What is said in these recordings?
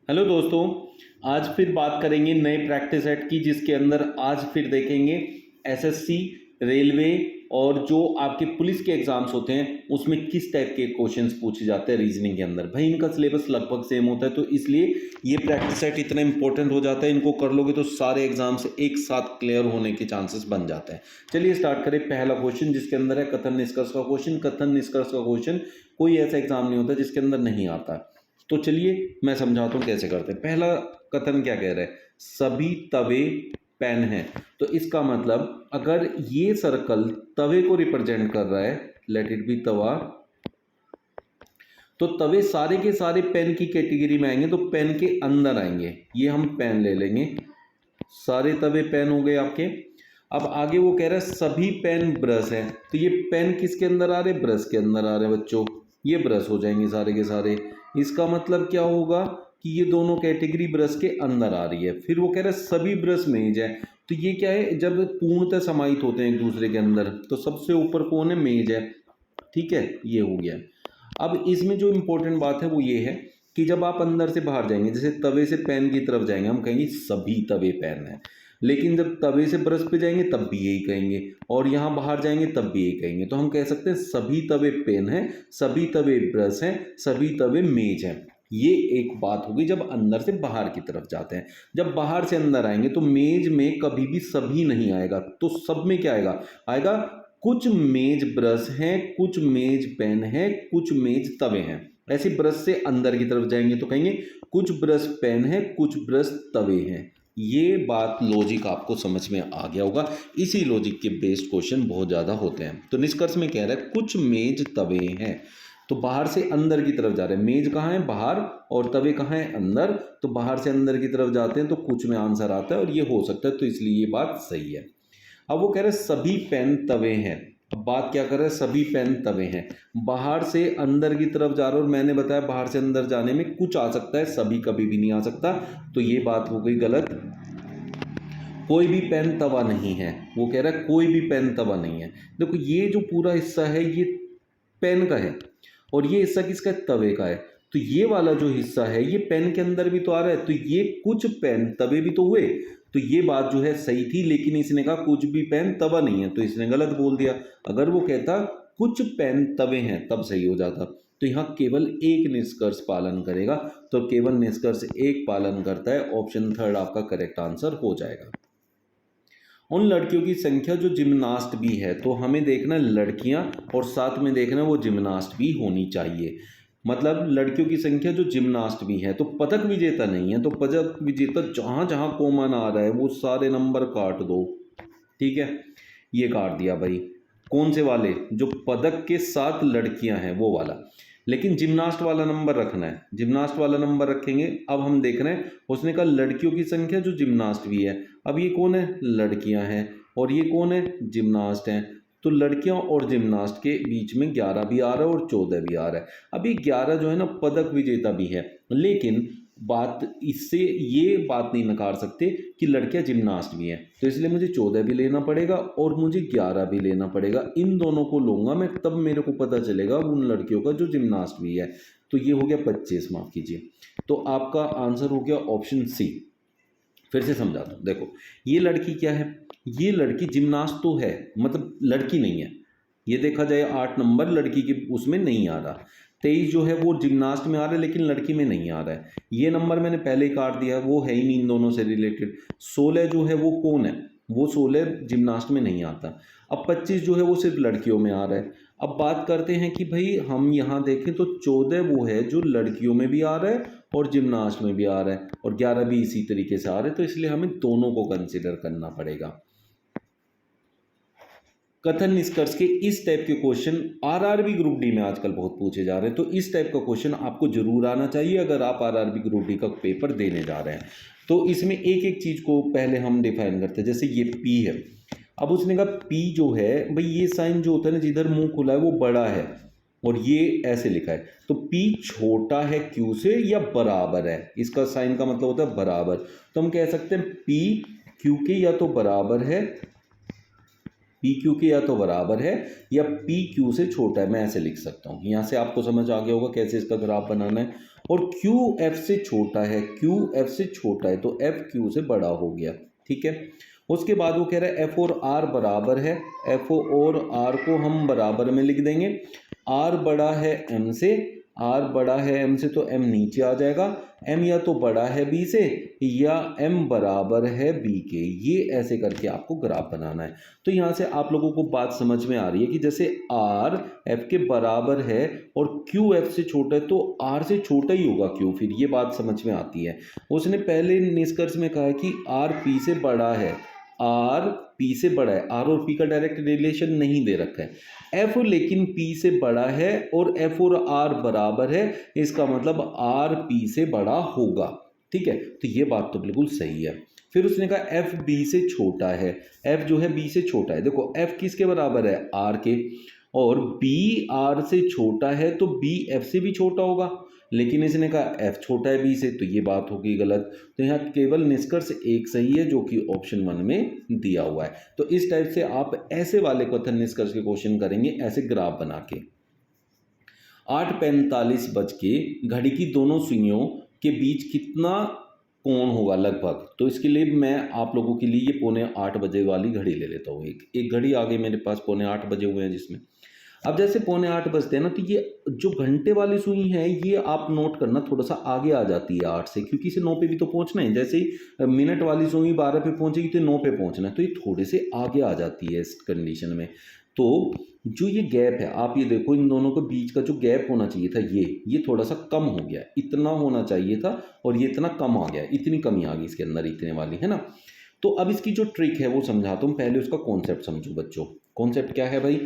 Hello दोस्तों, आज फिर बात करेंगे नए प्रैक्टिस सेट की, जिसके अंदर आज फिर देखेंगे एसएससी, रेलवे और जो आपके पुलिस के एग्जाम्स होते हैं उसमें किस टाइप के क्वेश्चंस पूछे जाते हैं रीजनिंग के अंदर। भाई इनका सिलेबस लगभग सेम होता है, तो इसलिए ये प्रैक्टिस सेट इतना इंपॉर्टेंट हो जाता है। इनको कर लोगे तो सारे एग्जाम्स एक साथ क्लियर होने के चांसेस बन जाते हैं। चलिए स्टार्ट करें। पहला क्वेश्चन जिसके अंदर है कथन निष्कर्ष का क्वेश्चन। कथन निष्कर्ष का क्वेश्चन कोई ऐसा एग्जाम नहीं होता जिसके अंदर नहीं आता। तो चलिए मैं समझाता हूँ कैसे करते हैं। पहला कथन क्या कह रहा है, सभी तवे पेन हैं। तो इसका मतलब अगर ये सर्कल तवे को रिप्रेजेंट कर रहा है, लेट इट बी तवा, तो तवे सारे के सारे पेन की कैटेगरी में आएंगे, तो पेन के अंदर आएंगे। ये हम पेन ले लेंगे, सारे तवे पेन हो गए आपके। अब आगे वो कह रहा है सभी पेन ब्रश हैं, तो ये पेन किसके अंदर आ रहे हैं, ब्रश के अंदर आ रहे हैं बच्चों। ये ब्रश हो जाएंगे सारे के सारे। इसका मतलब क्या होगा कि ये दोनों कैटेगरी ब्रश के अंदर आ रही है। फिर वो कह रहा है सभी ब्रश मेज है, तो ये क्या है, जब पूर्णतः समाहित होते हैं एक दूसरे के अंदर तो सबसे ऊपर कौन है, मेज है। ठीक है, ये हो गया। अब इसमें जो इंपॉर्टेंट बात है वो ये है कि जब आप अंदर से बाहर जाएंगे, जैसे तवे से पेन की तरफ जाएंगे, हम कहेंगे सभी तवे पेन है। लेकिन जब तवे से ब्रश पे जाएंगे तब भी यही कहेंगे, और यहाँ बाहर जाएंगे तब भी यही कहेंगे। तो हम कह सकते हैं सभी तवे पेन हैं, सभी तवे ब्रश हैं, सभी तवे मेज हैं। ये एक बात होगी जब अंदर से बाहर की तरफ जाते हैं। जब बाहर से अंदर आएंगे तो मेज में कभी भी सभी नहीं आएगा, तो सब में क्या आएगा, आएगा कुछ मेज ब्रश हैं, कुछ मेज पेन है, कुछ मेज तवे हैं। ऐसे ब्रश से अंदर की तरफ जाएंगे तो कहेंगे कुछ ब्रश पेन है, कुछ ब्रश तवे हैं। ये बात लॉजिक आपको समझ में आ गया होगा। इसी लॉजिक के बेस्ड क्वेश्चन बहुत ज़्यादा होते हैं। तो निष्कर्ष में कह रहा है कुछ मेज तवे हैं, तो बाहर से अंदर की तरफ जा रहे हैं। मेज कहाँ है, बाहर, और तवे कहाँ है, अंदर। तो बाहर से अंदर की तरफ जाते हैं तो कुछ में आंसर आता है और ये हो सकता है, तो इसलिए ये बात सही है। अब वो कह रहे हैं सभी पेन तवे हैं। अब बात क्या कर रहे हैं, सभी पेन तवे हैं, बाहर से अंदर की तरफ जा रहे हैं, और मैंने बताया बाहर से अंदर जाने में कुछ आ सकता है, सभी कभी भी नहीं आ सकता। तो ये बात हो गई गलत। कोई भी पेन तवा नहीं है, वो कह रहा है कोई भी पेन तवा नहीं है। देखो ये जो पूरा हिस्सा है ये पेन का है, और ये हिस्सा किसका है, तवे का है। तो ये वाला जो हिस्सा है ये पेन के अंदर भी तो आ रहा है, तो ये कुछ पेन तवे भी तो हुए। तो ये बात जो है सही थी, लेकिन इसने कहा कुछ भी पेन तवा नहीं है, तो इसने गलत बोल दिया। अगर वो कहता कुछ पेन तवे हैं तब सही हो जाता। तो यहाँ केवल एक निष्कर्ष पालन करेगा, तो केवल निष्कर्ष एक पालन करता है। ऑप्शन थर्ड आपका करेक्ट आंसर हो जाएगा। उन लड़कियों की संख्या जो जिम्नास्ट भी है, तो हमें देखना है लड़कियां और साथ में देखना वो जिम्नास्ट भी होनी चाहिए। मतलब लड़कियों की संख्या जो जिम्नास्ट भी है, तो पदक विजेता नहीं है, तो पदक विजेता जहां जहां कॉमन आ रहा है वो सारे नंबर काट दो। ठीक है, ये काट दिया भाई। कौन से वाले, जो पदक के साथ लड़कियां हैं वो वाला। लेकिन जिम्नास्ट वाला नंबर रखना है, जिम्नास्ट वाला नंबर रखेंगे। अब हम देख रहे हैं उसने कहा लड़कियों की संख्या जो जिम्नास्ट भी है। अब ये कौन है, लड़कियां हैं, और ये कौन है, जिम्नास्ट हैं। तो लड़कियों और जिम्नास्ट के बीच में 11 भी आ रहा है और 14 भी आ रहा है। अब ये 11 जो है ना पदक विजेता भी है, लेकिन बात इससे ये बात नहीं नकार सकते कि लड़कियां जिम्नास्ट भी हैं। तो इसलिए मुझे 14 भी लेना पड़ेगा और मुझे 11 भी लेना पड़ेगा। इन दोनों को लूंगा मैं, तब मेरे को पता चलेगा उन लड़कियों का जो जिम्नास्ट भी है। तो ये हो गया 25, माफ कीजिए। तो आपका आंसर हो गया ऑप्शन सी। फिर से समझाता हूँ, देखो ये लड़की क्या है, ये लड़की जिम्नास्ट तो है, मतलब लड़की नहीं है। ये देखा जाए 8 नंबर लड़की के उसमें नहीं आ रहा। 23 जो है वो जिम्नास्ट में आ रहा है लेकिन लड़की में नहीं आ रहा है। ये नंबर मैंने पहले ही काट दिया, वो है ही नहीं इन दोनों से रिलेटेड। 16 जो है वो कौन है, वो 16 जिम्नास्ट में नहीं आता। अब 25 जो है वो सिर्फ लड़कियों में आ रहा है। अब बात करते हैं कि भाई हम यहाँ देखें तो 14 वो है जो लड़कियों में भी आ रहा है और जिम्नास्ट में भी आ रहा है, और 11 भी इसी तरीके से आ रहे हैं। तो इसलिए हमें दोनों को कंसिडर करना पड़ेगा। कथन निष्कर्ष के इस टाइप के क्वेश्चन आरआरबी ग्रुप डी में आजकल बहुत पूछे जा रहे हैं, तो इस टाइप का क्वेश्चन आपको जरूर आना चाहिए अगर आप आरआरबी ग्रुप डी का पेपर देने जा रहे हैं। तो इसमें एक एक चीज को पहले हम डिफाइन करते हैं। जैसे ये पी है, अब उसने कहा पी जो है भाई, ये साइन जो होता है ना जिधर मुंह खुला है वो बड़ा है, और ये ऐसे लिखा है, तो P छोटा है Q से या बराबर है। इसका साइन का मतलब होता है बराबर। तो हम कह सकते हैं P Q के या तो बराबर है, पी क्यू के या तो बराबर है या पी क्यू से छोटा है। मैं ऐसे लिख सकता हूँ। यहाँ से आपको समझ आ गया होगा कैसे इसका ग्राफ बनाना है। और क्यू एफ से छोटा है, क्यू एफ से छोटा है तो एफ क्यू से बड़ा हो गया, ठीक है। उसके बाद वो कह रहा है एफ और आर बराबर है, एफ और आर को हम बराबर में लिख देंगे। आर बड़ा है एम से, आर बड़ा है एम से तो एम नीचे आ जाएगा, एम या तो बड़ा है बी से या एम बराबर है बी के। ये ऐसे करके आपको ग्राफ बनाना है। तो यहाँ से आप लोगों को बात समझ में आ रही है कि जैसे आर एफ के बराबर है और क्यू एफ से छोटा है तो आर से छोटा ही होगा क्यू, फिर ये बात समझ में आती है। उसने पहले निष्कर्ष में कहा है कि आर पी से बड़ा है, आर पी से बड़ा है, आर और पी का डायरेक्ट रिलेशन नहीं दे रखा है। एफ लेकिन पी से बड़ा है और एफ और आर बराबर है, इसका मतलब आर पी से बड़ा होगा, ठीक है। तो ये बात तो बिल्कुल सही है। फिर उसने कहा एफ बी से छोटा है, एफ जो है बी से छोटा है। देखो एफ किसके बराबर है, आर के, और बी आर से छोटा है तो बी एफ से भी छोटा होगा, लेकिन इसने कहा एफ छोटा है बी से, तो ये बात होगी गलत। तो यहाँ केवल निष्कर्ष एक सही है जो कि ऑप्शन 1 में दिया हुआ है। तो इस टाइप से आप ऐसे वाले कथन निष्कर्ष के क्वेश्चन करेंगे, ऐसे ग्राफ बना के। 8:45 बज के घड़ी की दोनों सुइयों के बीच कितना कोण होगा लगभग, तो इसके लिए मैं आप लोगों के लिए ये 7:45 बजे वाली घड़ी ले लेता हूँ। एक घड़ी आ गई मेरे पास, 7:45 बजे हुए हैं जिसमें। अब जैसे 7:45 बजते हैं ना, तो ये जो घंटे वाली सुई है ये आप नोट करना थोड़ा सा आगे आ जाती है 8 से, क्योंकि इसे 9 पे भी तो पहुंचना है। जैसे ही मिनट वाली सुई 12 पे पहुंचेगी तो 9 पे पहुंचना है, तो ये थोड़े से आगे आ जाती है इस कंडीशन में। तो जो ये गैप है, आप ये देखो इन दोनों के बीच का जो गैप होना चाहिए था ये थोड़ा सा कम हो गया, इतना होना चाहिए था और ये इतना कम आ गया, इतनी कमी आ गई इसके अंदर, इतने वाली है ना। तो अब इसकी जो ट्रिक है वो समझाता हूँ, पहले उसका कॉन्सेप्ट समझो बच्चों। कॉन्सेप्ट क्या है भाई,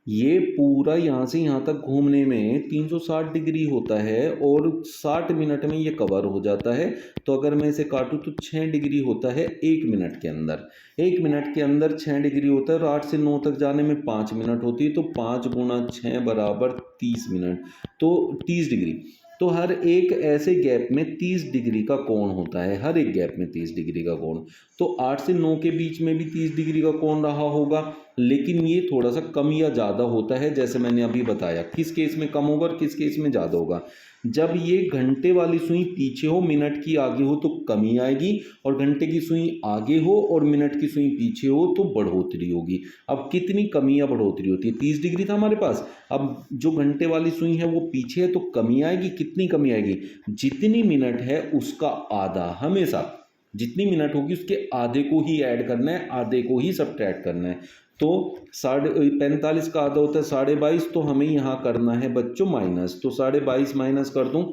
ये पूरा यहाँ से यहाँ तक घूमने में 360 डिग्री होता है और 60 मिनट में ये कवर हो जाता है। तो अगर मैं इसे काटूँ तो 6 डिग्री होता है 1 मिनट के अंदर, 1 मिनट के अंदर 6 डिग्री होता है और 8 से 9 तक जाने में 5 मिनट होती है। तो 5 गुणा 6 बराबर 30 मिनट, तो 30 डिग्री। तो हर एक ऐसे गैप में 30 डिग्री का कोण होता है, हर एक गैप में 30 डिग्री का कोण। तो 8 से 9 के बीच में भी 30 डिग्री का कोण रहा होगा, लेकिन ये थोड़ा सा कम या ज़्यादा होता है, जैसे मैंने अभी बताया। किस केस में कम होगा और किस केस में ज़्यादा होगा, जब ये घंटे वाली सुई पीछे हो मिनट की आगे हो तो कमी आएगी, और घंटे की सुई आगे हो और मिनट की सुई पीछे हो तो बढ़ोतरी होगी। अब कितनी कमी या बढ़ोतरी होती है, 30 डिग्री था हमारे पास, अब जो घंटे वाली सुई है वो पीछे है तो कमी आएगी। कितनी कमी आएगी, जितनी मिनट है उसका आधा, हमेशा जितनी मिनट होगी उसके आधे को ही ऐड करना है, आधे को ही सब्ट्रैक्ट करना है। तो 45 का आधा होता है 22.5, तो हमें यहाँ करना है बच्चों माइनस, तो 22.5 माइनस कर दूं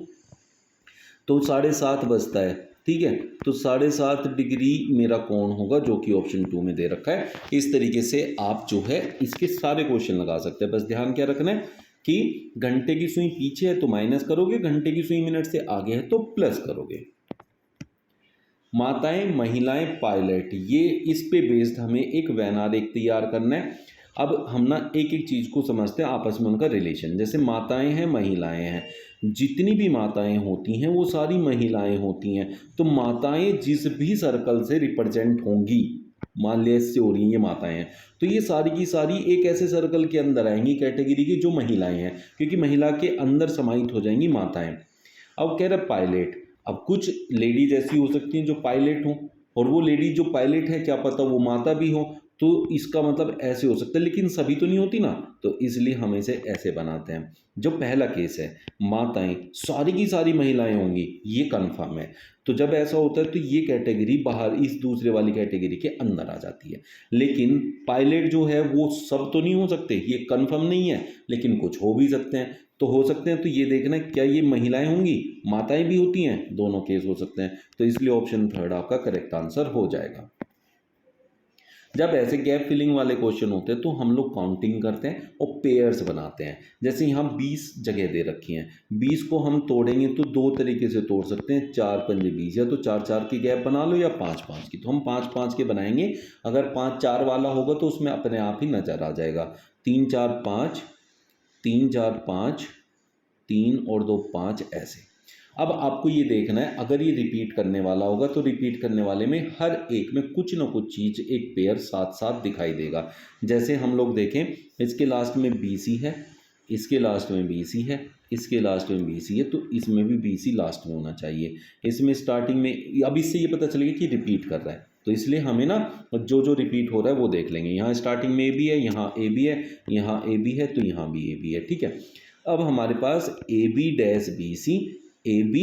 तो 7.5 बचता है, ठीक है। तो 7.5 डिग्री मेरा कोण होगा, जो कि ऑप्शन 2 में दे रखा है। इस तरीके से आप जो है इसके सारे क्वेश्चन लगा सकते हैं। बस ध्यान क्या रखना है कि घंटे की सुई पीछे है तो माइनस करोगे, घंटे की सुई मिनट से आगे है तो प्लस करोगे। माताएं, महिलाएं, पायलट, ये इस पे बेस्ड हमें एक वैन आरेख तैयार करना है। अब हम ना एक एक चीज़ को समझते हैं, आपस में उनका रिलेशन। जैसे माताएं हैं, महिलाएं हैं, जितनी भी माताएं होती हैं वो सारी महिलाएं होती हैं। तो माताएं जिस भी सर्कल से रिप्रेजेंट होंगी, मान लिया इससे हो रही हैं ये माताएं हैं, तो ये सारी की सारी एक ऐसे सर्कल के अंदर आएंगी कैटेगरी की जो महिलाएं हैं, क्योंकि महिला के अंदर समाहित हो जाएंगी माताएं। अब कह रहा पायलट, अब कुछ लेडीज ऐसी हो सकती हैं जो पायलट हों, और वो लेडी जो पायलट है क्या पता वो माता भी हो, तो इसका मतलब ऐसे हो सकता है, लेकिन सभी तो नहीं होती ना, तो इसलिए हम इसे ऐसे बनाते हैं। जो पहला केस है, माताएं सारी की सारी महिलाएं होंगी, ये कन्फर्म है। तो जब ऐसा होता है तो ये कैटेगरी बाहर इस दूसरे वाली कैटेगरी के अंदर आ जाती है। लेकिन पायलट जो है वो सब तो नहीं हो सकते, ये कन्फर्म नहीं है, लेकिन कुछ हो भी सकते हैं। तो हो सकते हैं, तो ये देखना क्या ये महिलाएं होंगी, माताएं भी होती हैं, दोनों केस हो सकते हैं। तो इसलिए ऑप्शन 3 आपका करेक्ट आंसर हो जाएगा। जब ऐसे गैप फिलिंग वाले क्वेश्चन होते हैं तो हम लोग काउंटिंग करते हैं और पेयर्स बनाते हैं। जैसे यहाँ 20 जगह दे रखी हैं, 20 को हम तोड़ेंगे तो 2 तरीके से तोड़ सकते हैं, 4 पंजे 20, या तो 4-4 की गैप बना लो या 5-5 की। तो हम 5-5 के बनाएंगे। अगर 5-4 वाला होगा तो उसमें अपने आप ही नजर आ जाएगा, 3-4-5, 3-4-5, 3 और 2 5, ऐसे। अब आपको ये देखना है, अगर ये रिपीट करने वाला होगा तो रिपीट करने वाले में हर एक में कुछ ना कुछ चीज़ एक पेयर साथ साथ दिखाई देगा। जैसे हम लोग देखें, इसके लास्ट में BC है, इसके लास्ट में BC है, इसके लास्ट में BC है, तो इसमें भी BC लास्ट में होना चाहिए। इसमें स्टार्टिंग में अब इससे ये पता चलेगा कि रिपीट कर रहा है, तो इसलिए हमें ना जो जो रिपीट हो रहा है वो देख लेंगे। यहाँ स्टार्टिंग में AB है, यहाँ AB है, यहाँ AB है, तो यहाँ भी AB है, ठीक है। अब हमारे पास AB dash BC, AB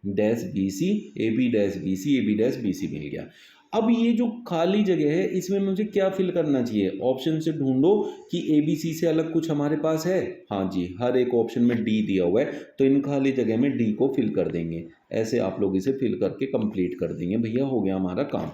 dash BC, AB dash BC, AB dash BC मिल गया। अब ये जो खाली जगह है इसमें मुझे क्या फिल करना चाहिए? ऑप्शन से ढूंढो कि ABC से अलग कुछ हमारे पास है। हाँ जी, हर एक ऑप्शन में D दिया हुआ है, तो इन खाली जगह में D को फिल कर देंगे। ऐसे आप लोग इसे फिल करके कंप्लीट कर देंगे। भैया हो गया हमारा काम।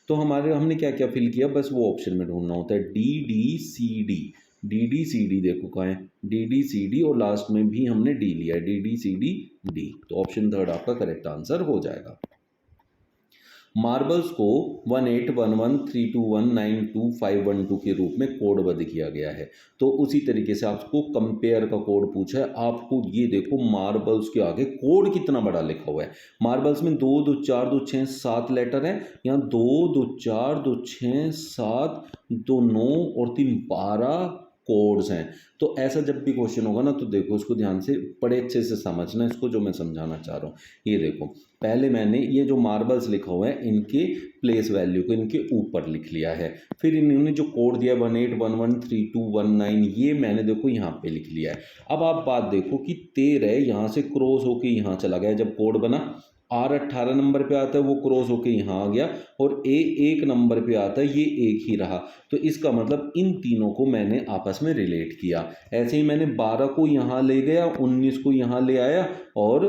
तो हमने क्या क्या फिल किया, बस वो ऑप्शन में ढूंढना होता है। DDCD, DDCD देखो कहाँ है, DDCD, और लास्ट में भी हमने D लिया है, DDCD D, तो ऑप्शन थर्ड आपका करेक्ट आंसर हो जाएगा। मार्बल्स को 181132192512 के रूप में कोडबद्ध किया गया है। तो उसी तरीके से आपको कंपेयर का कोड पूछा है। आपको ये देखो मार्बल्स के आगे कोड कितना बड़ा लिखा हुआ है। मार्बल्स में 2 2 4 2 6 7 लेटर हैं, यहाँ 2 2 4 2 6 7 2 9 और 3 12 कोड्स हैं। तो ऐसा जब भी क्वेश्चन होगा ना, तो देखो इसको ध्यान से बड़े अच्छे से समझना इसको, जो मैं समझाना चाह रहा हूँ। ये देखो, पहले मैंने ये जो मार्बल्स लिखा हुआ है इनके प्लेस वैल्यू को इनके ऊपर लिख लिया है। फिर इन्होंने जो कोड दिया 18113219, ये मैंने देखो यहाँ पे लिख लिया है। अब आप बात देखो कि 13 यहाँ से क्रॉस होके यहाँ चला गया जब कोड बना, R 18 नंबर पे आता है, वो क्रॉस होके यहाँ आ गया, और A 1 नंबर पे आता है, ये एक ही रहा। तो इसका मतलब इन तीनों को मैंने आपस में रिलेट किया। ऐसे ही मैंने 12 को यहाँ ले गया, 19 को यहाँ ले आया, और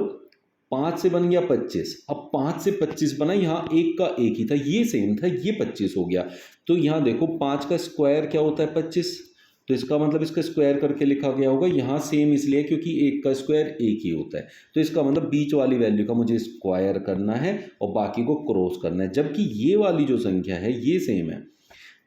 5 से बन गया 25। अब 5 से 25 बना, यहाँ एक का एक ही था, ये सेम था, ये 25 हो गया। तो यहाँ देखो 5 का स्क्वायर क्या होता है 25, तो इसका मतलब इसका स्क्वायर करके लिखा गया होगा। यहाँ सेम इसलिए क्योंकि एक का स्क्वायर एक ही होता है, तो इसका मतलब बीच वाली वैल्यू का मुझे स्क्वायर करना है और बाकी को क्रॉस करना है। जबकि ये वाली जो संख्या है ये सेम है,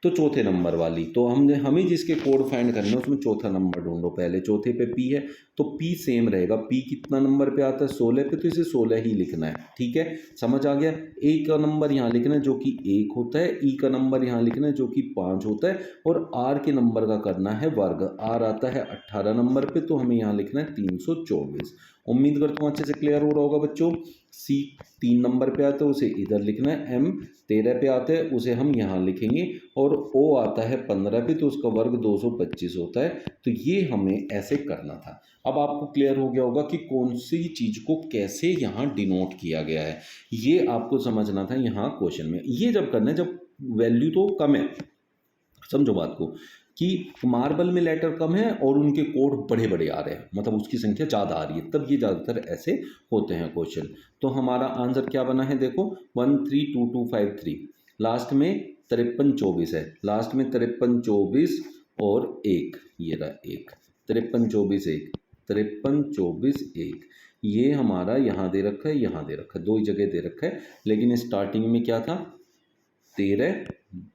तो चौथे नंबर वाली, तो हमें जिसके कोड फाइंड करने हैं उसमें चौथा नंबर ढूंढो। पहले चौथे पे P है, तो P सेम रहेगा। P कितना नंबर पे आता है 16 पे, तो इसे 16 ही लिखना है, ठीक है, समझ आ गया। A का नंबर यहाँ लिखना है जो कि 1 होता है, E का नंबर यहाँ लिखना है जो कि 5 होता है, और R के नंबर का करना है वर्ग। R आता है 18 नंबर पे, तो हमें यहाँ लिखना है 324। उम्मीद करता हूँ अच्छे से क्लियर हो रहा होगा बच्चों। C 3 नंबर पे आता है, उसे इधर लिखना है। M 13 पे आता है, उसे हम यहाँ लिखेंगे, और O आता है 15 पे, तो उसका वर्ग 225 होता है। तो ये हमें ऐसे करना था। अब आपको क्लियर हो गया होगा कि कौन सी चीज़ को कैसे यहाँ डिनोट किया गया है, ये आपको समझना था यहाँ क्वेश्चन में। ये जब करना है जब वैल्यू तो कम है, समझो बात को, कि मार्बल में लेटर कम है और उनके कोड बड़े बड़े आ रहे हैं, मतलब उसकी संख्या ज़्यादा आ रही है, तब ये ज़्यादातर ऐसे होते हैं क्वेश्चन। तो हमारा आंसर क्या बना है देखो, 132253, लास्ट में 5324 है, लास्ट में 5324 और 1, ये रहा 1, 5324 1, 5324 1, ये हमारा यहाँ दे रखा है, यहाँ दे रखा है, दो ही जगह दे रखा है। लेकिन स्टार्टिंग में क्या था 13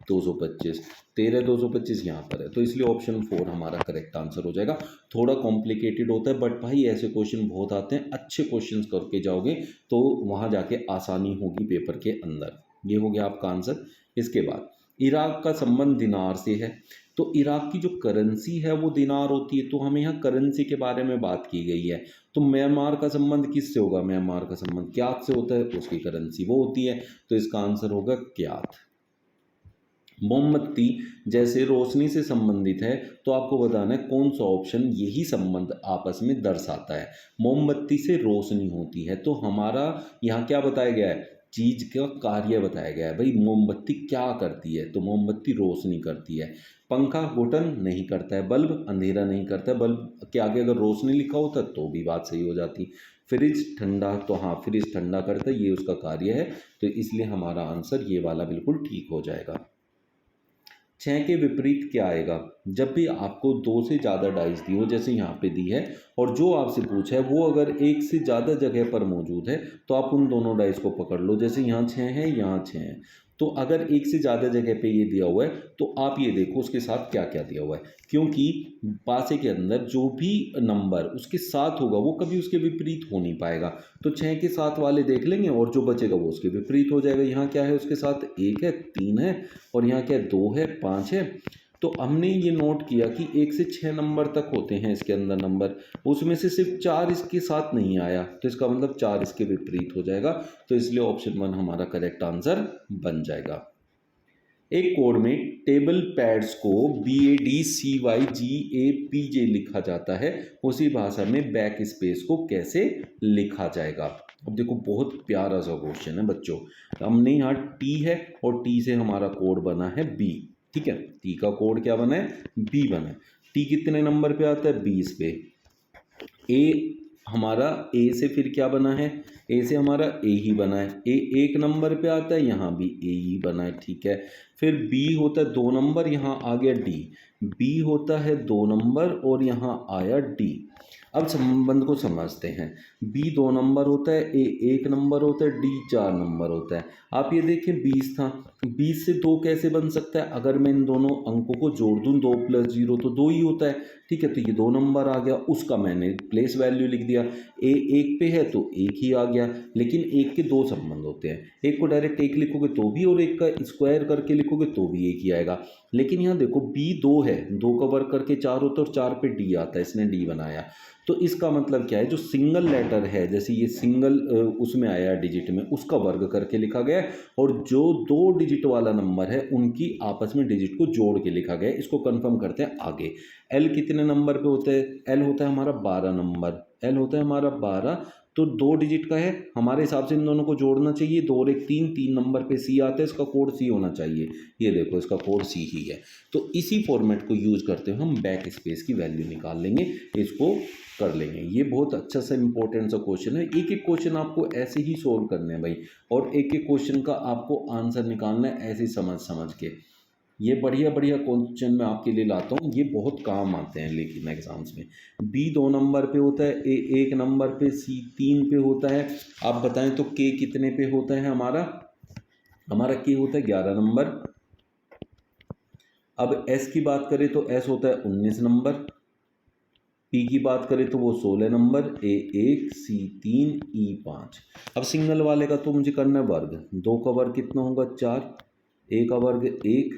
225, 13 225 यहाँ पर है, तो इसलिए ऑप्शन 4 हमारा करेक्ट आंसर हो जाएगा। थोड़ा कॉम्प्लिकेटेड होता है, बट भाई ऐसे क्वेश्चन बहुत आते हैं, अच्छे क्वेश्चंस करके जाओगे तो वहाँ जाके आसानी होगी पेपर के अंदर। ये हो गया आपका आंसर। इसके बाद इराक का संबंध दिनार से है, तो इराक की जो करेंसी है वो दिनार होती है, तो हमें यहाँ करेंसी के बारे में बात की गई है। तो म्यांमार का संबंध किससे होगा, म्यांमार का संबंध क्यात से होता है, उसकी करेंसी वो होती है, तो इसका आंसर होगा क्यात। मोमबत्ती जैसे रोशनी से संबंधित है, तो आपको बताना है कौन सा ऑप्शन यही संबंध आपस में दर्शाता है। मोमबत्ती से रोशनी होती है, तो हमारा यहाँ क्या बताया गया है, चीज का कार्य बताया गया है। भाई मोमबत्ती क्या करती है, तो मोमबत्ती रोशनी करती है। पंखा घुटन नहीं करता है, बल्ब अंधेरा नहीं करता है, बल्ब के आगे अगर रोशनी लिखा होता तो भी बात सही हो जाती। फ्रिज ठंडा, तो हाँ फ्रिज ठंडा करता है, ये उसका कार्य है, तो इसलिए हमारा आंसर ये वाला बिल्कुल ठीक हो जाएगा। 6 के विपरीत क्या आएगा, जब भी आपको 2 से ज़्यादा डाइस दी हो, जैसे यहाँ पे दी है, और जो आपसे पूछा है वो अगर एक से ज़्यादा जगह पर मौजूद है, तो आप उन दोनों डाइस को पकड़ लो। जैसे यहाँ 6 है, यहाँ 6 है, तो अगर एक से ज़्यादा जगह पे ये दिया हुआ है, तो आप ये देखो उसके साथ क्या क्या दिया हुआ है, क्योंकि पासे के अंदर जो भी नंबर उसके साथ होगा वो कभी उसके विपरीत हो नहीं पाएगा। तो 6 के साथ वाले देख लेंगे, और जो बचेगा वो उसके विपरीत हो जाएगा। यहाँ क्या है उसके साथ, 1 है, 3 है, और यहाँ क्या है, 2 है, 5 है, तो हमने ये नोट किया कि 1 से 6 नंबर तक होते हैं इसके अंदर नंबर, उसमें से सिर्फ 4 इसके साथ नहीं आया, तो इसका मतलब 4 इसके विपरीत हो जाएगा। तो इसलिए ऑप्शन 1 हमारा करेक्ट आंसर बन जाएगा। एक कोड में टेबल पैड्स को BADCYGAPJ लिखा जाता है, उसी भाषा में बैक स्पेस को कैसे लिखा जाएगा। अब देखो बहुत प्यारा सा क्वेश्चन है बच्चों। हमने यहाँ T है और T से हमारा कोड बना है B, ठीक है। T का कोड क्या बना है, B बना है। T कितने नंबर पे आता है, 20 पे। A हमारा A से फिर क्या बना है, A से हमारा A ही बना है। A 1 नंबर पे आता है, यहाँ भी A ही बना है, ठीक है। फिर B होता है 2 नंबर, यहाँ आ गया D। B होता है 2 नंबर और यहाँ आया D। अब संबंध को समझते हैं। B 2 नंबर होता है, A 1 नंबर होता है, D 4 नंबर होता है। आप ये देखें 20 था, 20 से 2 कैसे बन सकता है, अगर मैं इन दोनों अंकों को जोड़ दूं 2 + 0 तो 2 ही होता है, ठीक है। तो ये 2 नंबर आ गया, उसका मैंने प्लेस वैल्यू लिख दिया। A 1 पे है तो 1 ही आ गया, लेकिन 1 के 2 संबंध होते हैं, एक को डायरेक्ट 1 लिखोगे तो भी और एक का स्क्वायर करके लिखोगे तो भी 1 ही आएगा। लेकिन यहाँ देखो B 2 है, 2 का वर्ग करके 4 होता है और 4 पे D आता है, इसने D बनाया। तो इसका मतलब क्या है, जो सिंगल लेटर है, जैसे ये सिंगल उसमें आया डिजिट में, उसका वर्ग करके लिखा गया है, और जो 2 डिजिट वाला नंबर है उनकी आपस में डिजिट को जोड़ के लिखा गया है। इसको कंफर्म करते हैं आगे। L कितने नंबर पे होता है, L होता है हमारा 12 नंबर, L होता है हमारा 12, तो 2 डिजिट का है, हमारे हिसाब से इन दोनों को जोड़ना चाहिए। 2 और 1 3, 3 नंबर पे C आता है, इसका कोड C होना चाहिए। ये देखो इसका कोड C ही है। तो इसी फॉर्मेट को यूज करते हुए हम बैक स्पेस की वैल्यू निकाल लेंगे, इसको कर लेंगे। ये बहुत अच्छा सा इंपॉर्टेंट सा क्वेश्चन है। एक एक क्वेश्चन आपको ऐसे ही सोल्व करने हैं भाई, और एक एक क्वेश्चन का आपको आंसर निकालना है ऐसे समझ समझ के। ये बढ़िया बढ़िया क्वेश्चन मैं आपके लिए लाता हूँ, ये बहुत काम आते हैं लेकिन एग्जाम्स में। B 2 नंबर पे होता है, A 1 नंबर पे, C 3 पे होता है। आप बताएं तो K कितने पे होता है हमारा K होता है 11 नंबर। अब S की बात करें तो S होता है 19 नंबर। P की बात करें तो वो 16 नंबर, A 1 C 3 E 5। अब सिंगल वाले का तो मुझे करना है वर्ग। 2 का वर्ग कितना होगा, 4, A का वर्ग 1,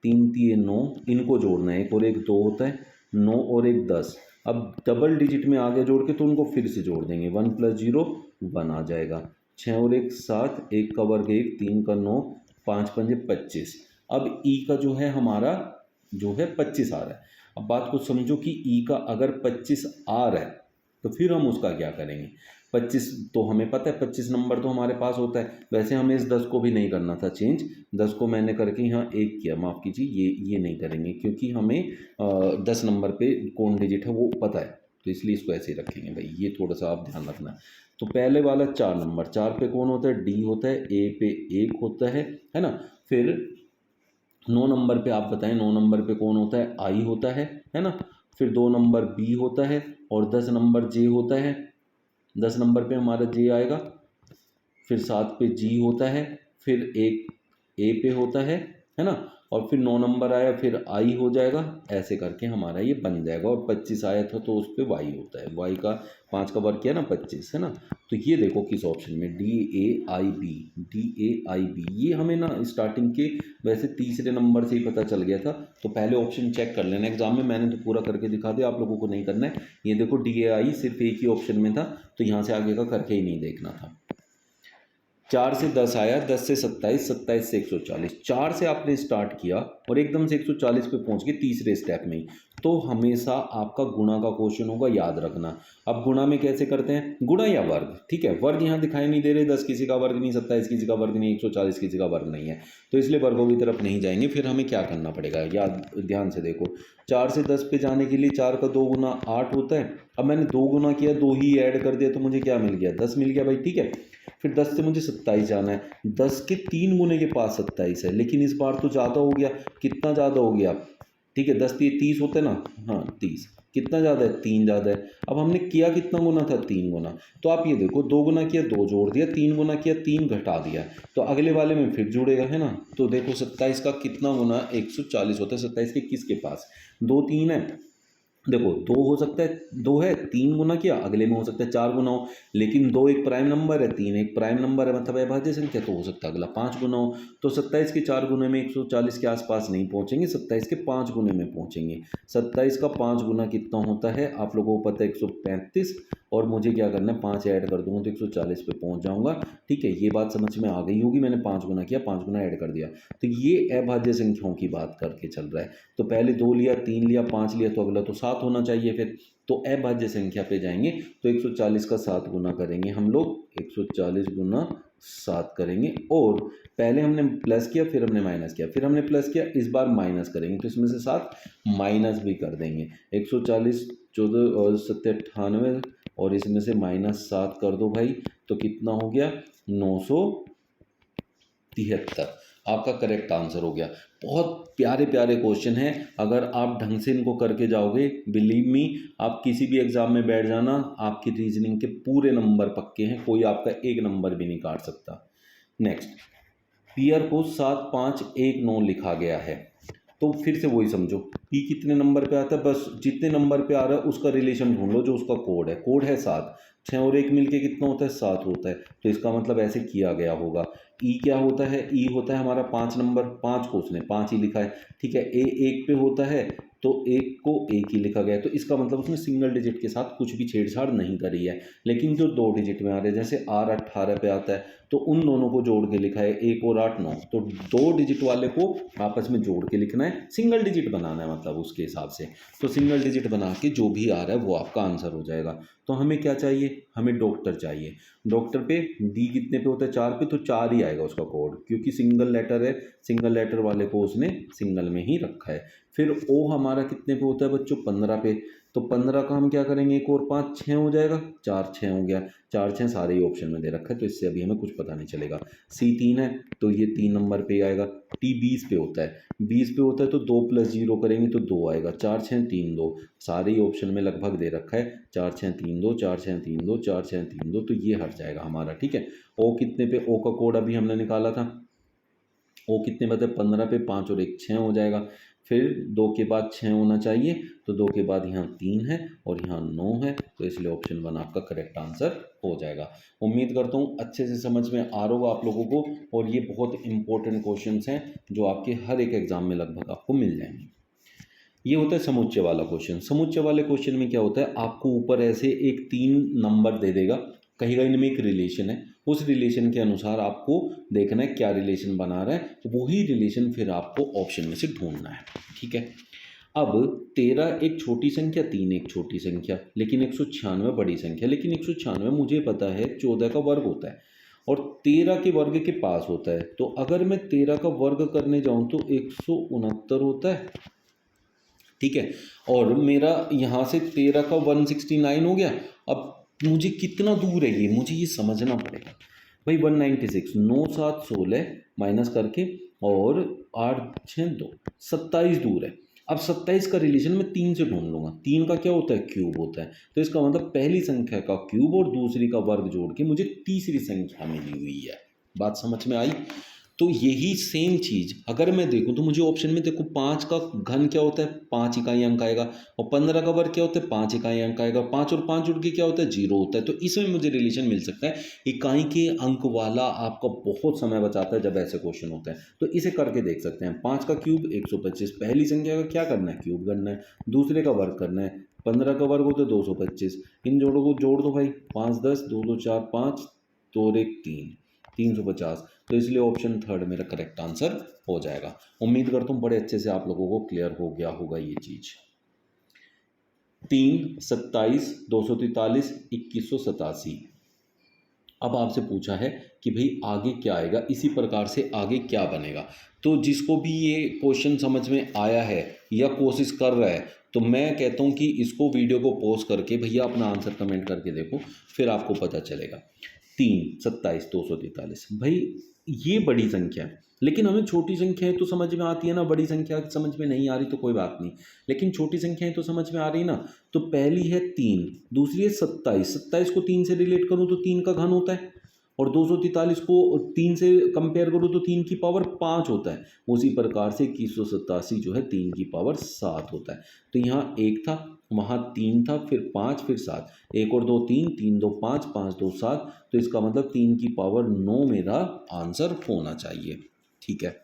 3 3 9, इनको जोड़ना है, 1 और 1 2 होता है, 9 और 1 10। अब डबल डिजिट में आगे जोड़ के तो उनको फिर से जोड़ देंगे, 1 + 0 1 आ जाएगा। 6 और 1 7, 1 का वर्ग 1, 3 का 9, 5 5 25। अब E का जो है हमारा जो है 25 आ रहा है। अब बात को समझो कि E का अगर 25 आ रहा है तो फिर हम उसका क्या करेंगे। 25 तो हमें पता है, 25 नंबर तो हमारे पास होता है। वैसे हमें इस 10 को भी नहीं करना था चेंज, 10 को मैंने करके यहाँ 1 किया, माफ़ कीजिए, ये नहीं करेंगे क्योंकि हमें 10 नंबर पे कौन डिजिट है वो पता है, तो इसलिए इसको ऐसे ही रखेंगे भाई। ये थोड़ा सा आप ध्यान रखना। तो पहले वाला 4 नंबर, 4 पे कौन होता है, D होता है, A पे 1 होता है ना। फिर 9 नंबर पे आप बताएं, 9 नंबर पे कौन होता है, I होता है ना। फिर 2 नंबर B होता है और 10 नंबर J होता है। 10 नंबर पे हमारा J आएगा। फिर 7 पे G होता है, फिर एक A पे होता है ना। और फिर 9 नंबर आया, फिर I हो जाएगा, ऐसे करके हमारा ये बन जाएगा। और 25 आया था तो उस पर Y होता है, Y का 5 का वर्ग किया ना 25, है ना। तो ये देखो किस ऑप्शन में, DAIB, DAIB। ये हमें ना स्टार्टिंग के वैसे तीसरे नंबर से ही पता चल गया था, तो पहले ऑप्शन चेक कर लेना एग्जाम में। मैंने तो पूरा करके दिखा दिया, आप लोगों को नहीं करना है। ये देखो DAI सिर्फ एक ही ऑप्शन में था, तो यहाँ से आगे का करके ही नहीं देखना था। 4 से 10 आया, 10 से 27, 27 से 140। 4 से आपने स्टार्ट किया और एकदम से 140 पे पहुंच गए तीसरे स्टेप में ही, तो हमेशा आपका गुणा का क्वेश्चन होगा, याद रखना। अब गुणा में कैसे करते हैं, गुणा या वर्ग, ठीक है। वर्ग यहाँ दिखाई नहीं दे रहे, 10 किसी का वर्ग नहीं, 27 किसी का वर्ग नहीं, 140 किसी का वर्ग नहीं है, तो इसलिए वर्गों की तरफ नहीं जाएंगे। फिर हमें क्या करना पड़ेगा, याद ध्यान से देखो। 4 से 10 पे जाने के लिए 4 का 2 गुना 8 होता है। अब मैंने 2 गुना किया, 2 ही ऐड कर दिया, तो मुझे क्या मिल गया, 10 मिल गया भाई, ठीक है। फिर 10 से मुझे 27 जाना है, 10 के 3 गुने के पास 27 है, लेकिन इस बार तो ज़्यादा हो गया। कितना ज़्यादा हो गया, ठीक है, 10 30 होते ना, हाँ 30। कितना ज़्यादा है, 3 ज़्यादा है। अब हमने किया कितना गुना था, 3 गुना। तो आप ये देखो, 2 गुना किया 2 जोड़ दिया, 3 गुना किया 3 घटा दिया, तो अगले वाले में फिर जुड़ेगा, है ना। तो देखो 27 का कितना गुना 140 होता है, 27 के किसके पास, 2 3 है, देखो दो हो सकता है, दो है, तीन गुना किया, अगले में हो सकता है चार गुना हो, लेकिन दो एक प्राइम नंबर है, तीन एक प्राइम नंबर है, मतलब अभाज्य संख्या, तो हो सकता है अगला पाँच गुना हो। तो 27 के चार गुने में 140 के आसपास नहीं पहुंचेंगे, 27 के पाँच गुने में पहुंचेंगे। 27 का पाँच गुना कितना होता है आप लोगों को पता है, 135, और मुझे क्या करना है, पाँच ऐड कर दूंगा तो 140 पे पहुंच जाऊंगा। ठीक है, ये बात समझ में आ गई होगी, मैंने पाँच गुना किया, पाँच गुना ऐड कर दिया। तो ये अभाज्य संख्याओं की बात करके चल रहा है। तो पहले दो लिया, तीन लिया, पाँच लिया, तो अगला तो सात होना चाहिए फिर। तो अभाज्य संख्या पे जाएंगे तो 140 का सात गुना करेंगे हम लोग, 140 गुना सात करेंगे, और पहले हमने प्लस किया, फिर हमने माइनस किया, फिर हमने प्लस किया, इस बार माइनस करेंगे, तो इसमें से सात माइनस भी कर देंगे। 140 14 और 7 98, और इसमें से माइनस सात कर दो भाई, तो कितना हो गया, 973। आपका करेक्ट आंसर हो गया। बहुत प्यारे प्यारे क्वेश्चन हैं, अगर आप ढंग से इनको करके जाओगे, बिलीव मी, आप किसी भी एग्जाम में बैठ जाना, आपकी रीजनिंग के पूरे नंबर पक्के हैं, कोई आपका एक नंबर भी नहीं काट सकता। नेक्स्ट, पीयर को 7519 लिखा गया है, तो फिर से वही समझो, पी कितने नंबर पे आता है, बस जितने नंबर पे आ रहा है उसका रिलेशन ढूंढ लो, जो उसका कोड है सात, छः और एक मिलके कितना होता है, सात होता है। तो इसका मतलब ऐसे किया गया होगा। ई क्या होता है, ई होता है हमारा पाँच नंबर, पाँच को उसने पाँच ही लिखा है। ठीक है, ए एक पे होता है, तो एक को एक ही लिखा गया है, तो इसका मतलब उसने सिंगल डिजिट के साथ कुछ भी छेड़छाड़ नहीं करी है। लेकिन जो दो डिजिट में आ रहे हैं, जैसे आर 18 पे आता है, तो उन दोनों को जोड़ के लिखा है, एक और आठ नौ, तो दो डिजिट वाले को आपस में जोड़ के लिखना है, सिंगल डिजिट बनाना है, मतलब उसके हिसाब से। तो सिंगल डिजिट बना के जो भी आ रहा है वो आपका आंसर हो जाएगा। तो हमें क्या चाहिए, हमें डॉक्टर चाहिए। डॉक्टर पे डी कितने पे होता है, चार पे, तो चार ही आएगा उसका कोड, क्योंकि सिंगल लेटर है, सिंगल लेटर वाले को उसने सिंगल में ही रखा है। फिर ओ हमारा कितने पे होता है बच्चों, 15 पे, तो 15 का हम क्या करेंगे, एक और पाँच, छः हो जाएगा, चार छः हो गया, चार छः सारे ही ऑप्शन में दे रखा है, तो इससे अभी हमें कुछ पता नहीं चलेगा। सी तीन है, तो ये तीन नंबर पे ही आएगा। टी 20 पे होता है, 20 पे होता है, तो दो प्लस जीरो करेंगे तो दो आएगा, चार छः तीन दो, सारे ही ऑप्शन में लगभग दे रखा है, चार छः तीन दो, चार छः तीन दो, चार छः तीन दो, तो ये हट जाएगा हमारा। ठीक है, ओ कितने पे, ओ का कोड अभी हमने निकाला था, ओ कितने बते, 15 पे, पाँच और एक छः हो जाएगा। फिर दो के बाद छः होना चाहिए, तो दो के बाद यहाँ तीन है और यहाँ नौ है, तो इसलिए ऑप्शन वन आपका करेक्ट आंसर हो जाएगा। उम्मीद करता हूँ अच्छे से समझ में आ रहा होगा आप लोगों को, और ये बहुत इंपॉर्टेंट क्वेश्चंस हैं जो आपके हर एक एग्जाम में लगभग आपको मिल जाएंगे। ये होता है समुच्चय वाला क्वेश्चन। समुच्चय वाले क्वेश्चन में क्या होता है, आपको ऊपर ऐसे एक तीन नंबर दे देगा, कहीं इनमें एक रिलेशन है, उस रिलेशन के अनुसार आपको देखना है क्या रिलेशन बना रहा है, वही रिलेशन फिर आपको ऑप्शन में से ढूंढना है। ठीक है, अब 13 एक छोटी संख्या, तीन एक छोटी संख्या, लेकिन 196 बड़ी संख्या, लेकिन 196 मुझे पता है 14 का वर्ग होता है और 13 के वर्ग के पास होता है, तो अगर मैं 13 का वर्ग करने जाऊं तो 169 होता है। ठीक है, और मेरा यहाँ से 13 का 169 हो गया। अब मुझे कितना दूर है ये, मुझे ये समझना पड़ेगा भाई। 196, 9 7 16 माइनस करके, और 8 6 2, 27 दूर है। अब 27 का रिलेशन मैं तीन से ढूंढ लूंगा, तीन का क्या होता है, क्यूब होता है, तो इसका मतलब पहली संख्या का क्यूब और दूसरी का वर्ग जोड़ के मुझे तीसरी संख्या मिली हुई है। बात समझ में आई। तो यही सेम चीज़ अगर मैं देखूं तो मुझे ऑप्शन में देखो, पाँच का घन क्या होता है, पाँच इकाई अंक आएगा, और 15 का वर्ग क्या होता है, पाँच इकाई अंक आएगा, पाँच और पाँच जुड़ के क्या होता है, जीरो होता है। तो इसमें मुझे रिलेशन मिल सकता है। इकाई के अंक वाला आपका बहुत समय बचाता है जब ऐसे क्वेश्चन होते हैं, तो इसे करके देख सकते हैं। पाँच का क्यूब 125, पहली संख्या का क्या करना है, क्यूब करना है, दूसरे का वर्ग करना है, 15 का वर्ग होता है 225, इन जोड़ों को जोड़ दो भाई, 5 10, 2 2 4 5, 2 और 1 3, 350। तो इसलिए ऑप्शन थर्ड मेरा करेक्ट आंसर हो जाएगा। उम्मीद करता हूँ बड़े अच्छे से आप लोगों को क्लियर हो गया होगा ये चीज। 3 27 243 2187। अब आपसे पूछा है कि भाई आगे क्या आएगा, इसी प्रकार से आगे क्या बनेगा। तो जिसको भी ये क्वेश्चन समझ में आया है या कोशिश कर रहा है, तो मैं कहता हूँ कि इसको वीडियो को पॉज करके भैया अपना आंसर कमेंट करके देखो, फिर आपको पता चलेगा। 3 27 243 भाई ये बड़ी संख्या है, लेकिन हमें छोटी संख्याएं तो समझ में आती है ना, बड़ी संख्या समझ में नहीं आ रही तो कोई बात नहीं, लेकिन छोटी संख्याएं तो समझ में आ रही ना। तो पहली है 3, दूसरी है 27, 27 को 3 से रिलेट करूं तो 3 का घन होता है, और 243 को 3 से कंपेयर करो तो 3 की पावर 5 होता है। उसी प्रकार से 2187 जो है 3 की पावर 7 होता है। तो यहाँ 1 था, वहाँ 3 था, फिर 5, फिर 7, 1 और 2 3, 3 2 5, 5 2 7, तो इसका मतलब 3 की पावर 9 मेरा आंसर होना चाहिए। ठीक है,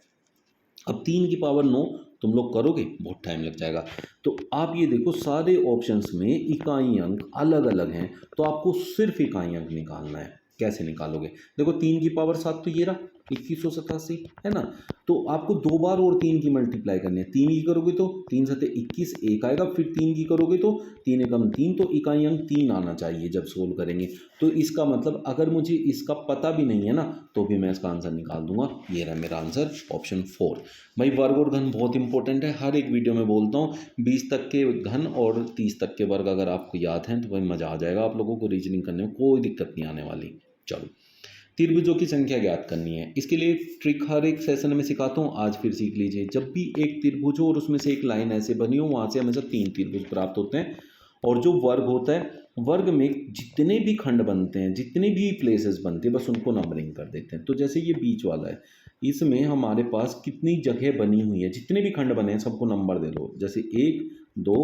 अब 3 की पावर 9 तुम लोग करोगे, बहुत टाइम लग जाएगा। तो आप ये देखो सारे ऑप्शंस में इकाई अंक अलग अलग हैं, तो आपको सिर्फ इकाई अंक निकालना है। कैसे निकालोगे? देखो 3 की पावर 7 तो ये रहा 2187 है ना। तो आपको 2 बार और 3 की मल्टीप्लाई करनी है। 3 की करोगे तो 3 7 21, एक आएगा, फिर 3 की करोगे तो 3 एकम 3, तो इकाई अंक 3 आना चाहिए जब सोल्व करेंगे। तो इसका मतलब अगर मुझे इसका पता भी नहीं है ना, तो भी मैं इसका आंसर निकाल दूंगा। ये रहा मेरा आंसर ऑप्शन 4। भाई वर्ग और घन बहुत इंपॉर्टेंट है, हर एक वीडियो में बोलता हूँ। 20 तक के घन और 30 तक के वर्ग अगर आपको याद हैं तो भाई मज़ा आ जाएगा आप लोगों को, रीजनिंग करने में कोई दिक्कत नहीं आने वाली। चलो, त्रिभुजों की संख्या ज्ञात करनी है। इसके लिए ट्रिक हर एक सेशन में सिखाता हूँ, आज फिर सीख लीजिए। जब भी एक त्रिभुज हो और उसमें से एक लाइन ऐसे बनी हो, वहाँ से हमेशा 3 त्रिभुज प्राप्त होते हैं। और जो वर्ग होता है, वर्ग में जितने भी खंड बनते हैं, जितने भी प्लेसेस बनते हैं, बस उनको नंबरिंग कर देते हैं। तो जैसे ये बीच वाला है, इसमें हमारे पास कितनी जगह बनी हुई है, जितने भी खंड बने हैं सबको नंबर दे दो। जैसे 1 2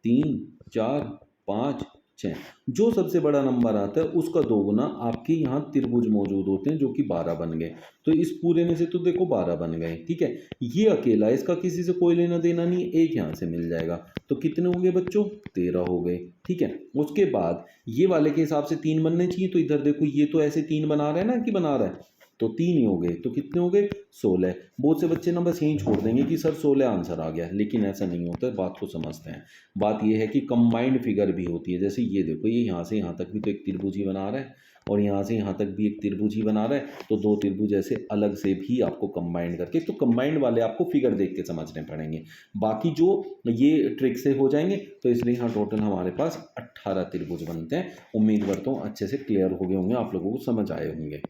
3 4 5 6, जो सबसे बड़ा नंबर आता है उसका 2 गुना आपके यहाँ त्रिभुज मौजूद होते हैं, जो कि 12 बन गए। तो इस पूरे में से तो देखो 12 बन गए। ठीक है, ये अकेला है, इसका किसी से कोई लेना देना नहीं, एक यहाँ से मिल जाएगा। तो कितने हो गए बच्चों? 13 हो गए। ठीक है, उसके बाद ये वाले के हिसाब से 3 बनने चाहिए। तो इधर देखो, ये तो ऐसे 3 बना रहा है ना, कि बना रहा है, तो 3 ही हो गए। तो कितने हो गए? 16। बहुत से बच्चे ना बस यहीं छोड़ देंगे कि सर 16 आंसर आ गया, लेकिन ऐसा नहीं होता है, बात को समझते हैं। बात यह है कि कंबाइंड फिगर भी होती है। जैसे ये देखो, ये यहाँ से यहाँ तक भी तो एक त्रिभुज ही बना रहा है, और यहाँ से यहाँ तक भी एक त्रिभुज ही बना रहा है। तो 2 त्रिभुज ऐसे अलग से भी आपको कंबाइंड करके, तो कंबाइंड वाले आपको फिगर देख के समझने पड़ेंगे, बाकी जो ये ट्रिक से हो जाएंगे। तो इसलिए यहाँ टोटल हमारे पास 18 त्रिभुज बनते हैं। उम्मीद करता हूँ अच्छे से क्लियर हो गए होंगे, आप लोगों को समझ आए होंगे।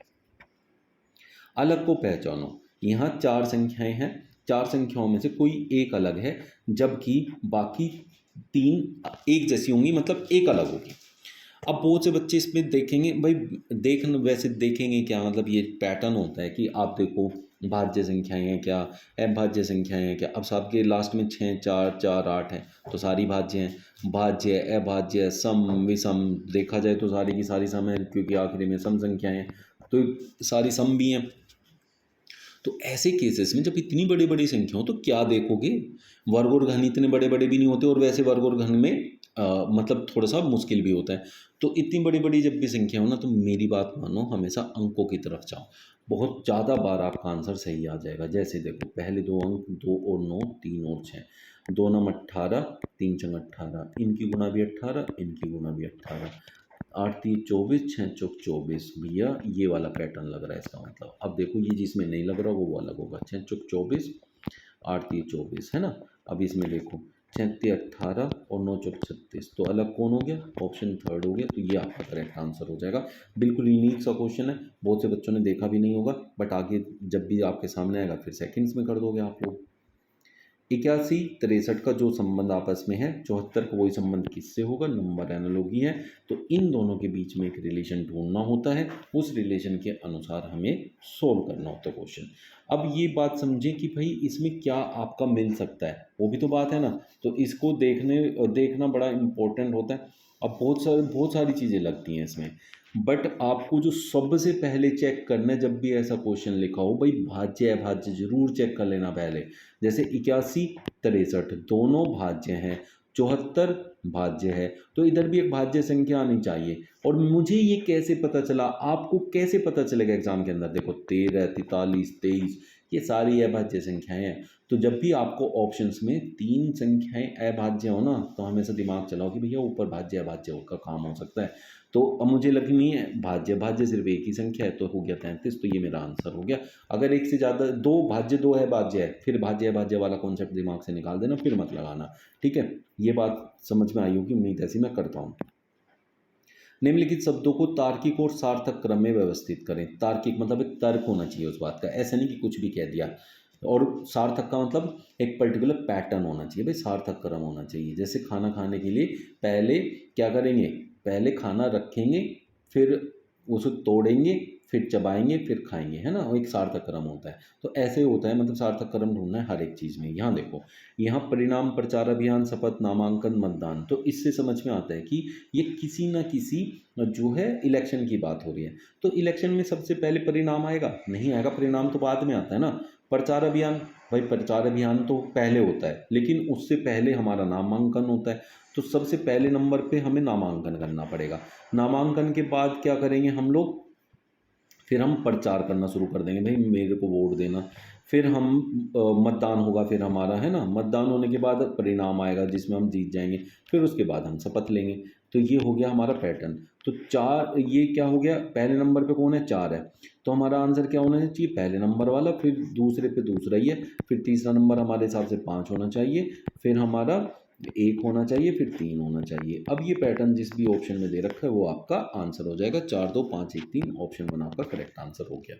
अलग को पहचानो। यहाँ 4 संख्याएं हैं, 4 संख्याओं में से कोई एक अलग है, जबकि बाकी 3 एक जैसी होंगी, मतलब एक अलग होगी। अब बहुत से बच्चे इसमें देखेंगे, भाई वैसे देखेंगे क्या, मतलब ये पैटर्न होता है कि आप देखो भाज्य संख्याएं हैं क्या, अभाज्य संख्याएं हैं क्या। अब सबके लास्ट में 6 4 4 8 है, तो सारी भाज्य हैं। भाज्य, अभाज्य, सम, विषम, देखा जाए तो सारी की सारी सम है, क्योंकि आखिरी में सम संख्याएं हैं, तो सारी सम भी हैं। तो ऐसे केसेस में जब इतनी बड़ी बड़ी संख्या हो तो क्या देखोगे? वर्ग और घन इतने बड़े बड़े भी नहीं होते, और वैसे वर्ग और घन में मतलब थोड़ा सा मुश्किल भी होता है। तो इतनी बड़ी बड़ी जब भी संख्या हो ना, तो मेरी बात मानो, हमेशा अंकों की तरफ जाओ, बहुत ज़्यादा बार आपका आंसर सही आ जाएगा। जैसे देखो, पहले 2 अंक, 2 और 9, 3 और 6, 2 9 18, 3 6 18, इनकी गुणा भी 18, इनकी गुणा भी 18, 8 3 24, 6 चौक 24। भैया ये वाला पैटर्न लग रहा है इसका मतलब। अब देखो, ये जिसमें नहीं लग रहा वो अलग होगा। 6 चौक 24, 8 3 24 है ना। अब इसमें देखो 6 3 18 और 9 चौक 36, तो अलग कौन हो गया? ऑप्शन 3 हो गया। तो ये आपका करेक्ट आंसर हो जाएगा। बिल्कुल यूनिक सा क्वेश्चन है, बहुत से बच्चों ने देखा भी नहीं होगा, बट आगे जब भी आपके सामने आएगा फिर सेकंड्स में कर दोगे आप लोग। 81 63 का जो संबंध आपस में है, 74 का वही संबंध किससे होगा? नंबर एनालॉजी है। तो इन दोनों के बीच में एक रिलेशन ढूंढना होता है, उस रिलेशन के अनुसार हमें सोल्व करना होता है क्वेश्चन। अब ये बात समझें कि भाई इसमें क्या आपका मिल सकता है, वो भी तो बात है ना। तो इसको देखना बड़ा इंपॉर्टेंट होता है। अब बहुत सारी चीज़ें लगती हैं इसमें, बट आपको जो सबसे पहले चेक करना है, जब भी ऐसा क्वेश्चन लिखा हो, भाई भाज्य अभाज्य जरूर चेक कर लेना पहले। जैसे 81 63 दोनों भाज्य हैं, 74 भाज्य है, तो इधर भी एक भाज्य संख्या आनी चाहिए। और मुझे ये कैसे पता चला, आपको कैसे पता चलेगा एग्जाम के अंदर? देखो 13 43 23 ये सारी अभाज्य संख्याएं हैं। तो जब भी आपको ऑप्शंस में 3 संख्याएं अभाज्य हो ना, तो हमेशा दिमाग चलाओ कि भैया ऊपर भाज्य अभाज्य का काम हो सकता है। तो अब मुझे लगनी है भाज्य, भाज्य सिर्फ एक ही संख्या है, तो हो गया 33, तो ये मेरा आंसर हो गया। अगर एक से ज़्यादा, 2 भाज्य 2 है भाज्य है, फिर भाज्य भाज्य वाला कॉन्सेप्ट दिमाग से निकाल देना, फिर मत लगाना। ठीक है, ये बात समझ में आई होगी, उम्मीद ऐसी मैं करता हूँ। निम्नलिखित शब्दों को तार्किक और सार्थक क्रम में व्यवस्थित करें। तार्किक मतलब एक तर्क होना चाहिए उस बात का, ऐसा नहीं कि कुछ भी कह दिया। और सार्थक का मतलब एक पर्टिकुलर पैटर्न होना चाहिए, भाई सार्थक क्रम होना चाहिए। जैसे खाना खाने के लिए पहले क्या करेंगे? पहले खाना रखेंगे, फिर उसे तोड़ेंगे, फिर चबाएंगे, फिर खाएंगे, है ना, वो एक सार्थक क्रम होता है। तो ऐसे होता है, मतलब सार्थक क्रम ढूंढना है हर एक चीज़ में। यहाँ देखो, यहाँ परिणाम, प्रचार अभियान, शपथ, नामांकन, मतदान, तो इससे समझ में आता है कि ये किसी न किसी जो है इलेक्शन की बात हो रही है। तो इलेक्शन में सबसे पहले परिणाम आएगा? नहीं आएगा, परिणाम तो बाद में आता है ना। प्रचार अभियान, भाई प्रचार अभियान तो पहले होता है, लेकिन उससे पहले हमारा नामांकन होता है। तो सबसे पहले नंबर पे हमें नामांकन करना पड़ेगा। नामांकन के बाद क्या करेंगे हम लोग? फिर हम प्रचार करना शुरू कर देंगे, भाई मेरे को वोट देना। फिर हम मतदान होगा, फिर हमारा, है ना, मतदान होने के बाद परिणाम आएगा जिसमें हम जीत जाएंगे। फिर उसके बाद हम शपथ लेंगे। तो ये हो गया हमारा पैटर्न। तो चार, ये क्या हो गया, पहले नंबर पे कौन है? 4 है। तो हमारा आंसर क्या होना चाहिए? पहले नंबर वाला, फिर दूसरे पे दूसरा ही है, फिर तीसरा नंबर हमारे हिसाब से 5 होना चाहिए, फिर हमारा 1 होना चाहिए, फिर 3 होना चाहिए। अब ये पैटर्न जिस भी ऑप्शन में दे रखा है वो आपका आंसर हो जाएगा। 4 2 5 1 3 ऑप्शन 1 आपका करेक्ट आंसर हो गया।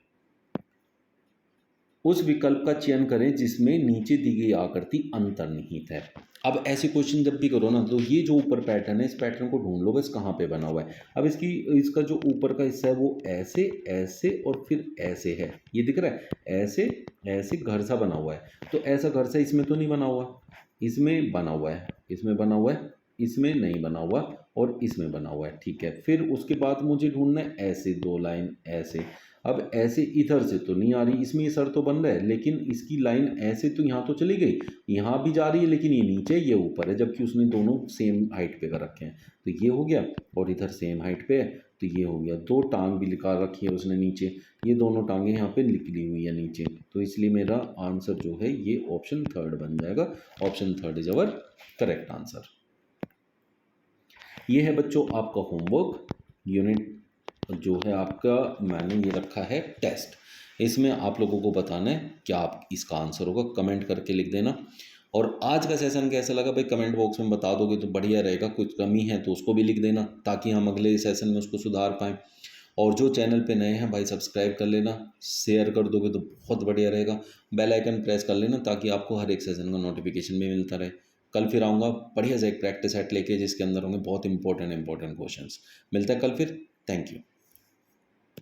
उस विकल्प का चयन करें जिसमें नीचे दी गई आकृति अंतर्निहित है। अब ऐसे क्वेश्चन जब भी करो ना, तो ये जो ऊपर पैटर्न है, इस पैटर्न को ढूंढ लो बस कहाँ पे बना हुआ है। अब इसका जो ऊपर का हिस्सा है वो ऐसे, ऐसे और फिर ऐसे है, ये दिख रहा है, ऐसे ऐसे घर सा बना हुआ है। तो ऐसा घर सा इसमें तो नहीं बना हुआ, इसमें बना हुआ है, इसमें बना हुआ है, इसमें नहीं बना हुआ, और इसमें बना हुआ है, ठीक है। फिर उसके बाद मुझे ढूंढना है ऐसे 2 लाइन ऐसे। अब ऐसे इधर से तो नहीं आ रही, इसमें ये सर तो बन रहा है, लेकिन इसकी लाइन ऐसे तो यहाँ तो चली गई, यहाँ भी जा रही है, लेकिन ये नीचे ये ऊपर है, जबकि उसने दोनों सेम हाइट पे कर रखे हैं। तो ये हो गया, और इधर सेम हाइट पे है, तो ये हो गया। 2 टांग भी निकाल रखी है उसने नीचे, ये दोनों टांगें यहाँ पे निकली हुई है नीचे। तो इसलिए मेरा आंसर जो है ये ऑप्शन 3 बन जाएगा। Option 3 is our correct answer. ये है बच्चों आपका होमवर्क यूनिट जो है आपका, मैंने ये रखा है टेस्ट। इसमें आप लोगों को बताना है क्या आप इसका आंसर होगा, कमेंट करके लिख देना। और आज का सेशन कैसा लगा भाई, कमेंट बॉक्स में बता दोगे तो बढ़िया रहेगा। कुछ कमी है तो उसको भी लिख देना, ताकि हम अगले सेशन में उसको सुधार पाएँ। और जो चैनल पे नए हैं भाई, सब्सक्राइब कर लेना, शेयर कर दोगे तो बहुत बढ़िया रहेगा। बेल आइकन प्रेस कर लेना ताकि आपको हर एक सेशन का नोटिफिकेशन भी मिलता रहे। कल फिर आऊँगा बढ़िया से एक प्रैक्टिस सेट लेके, जिसके अंदर होंगे बहुत इंपॉर्टेंट क्वेश्चंस। मिलता है कल फिर। Thank you.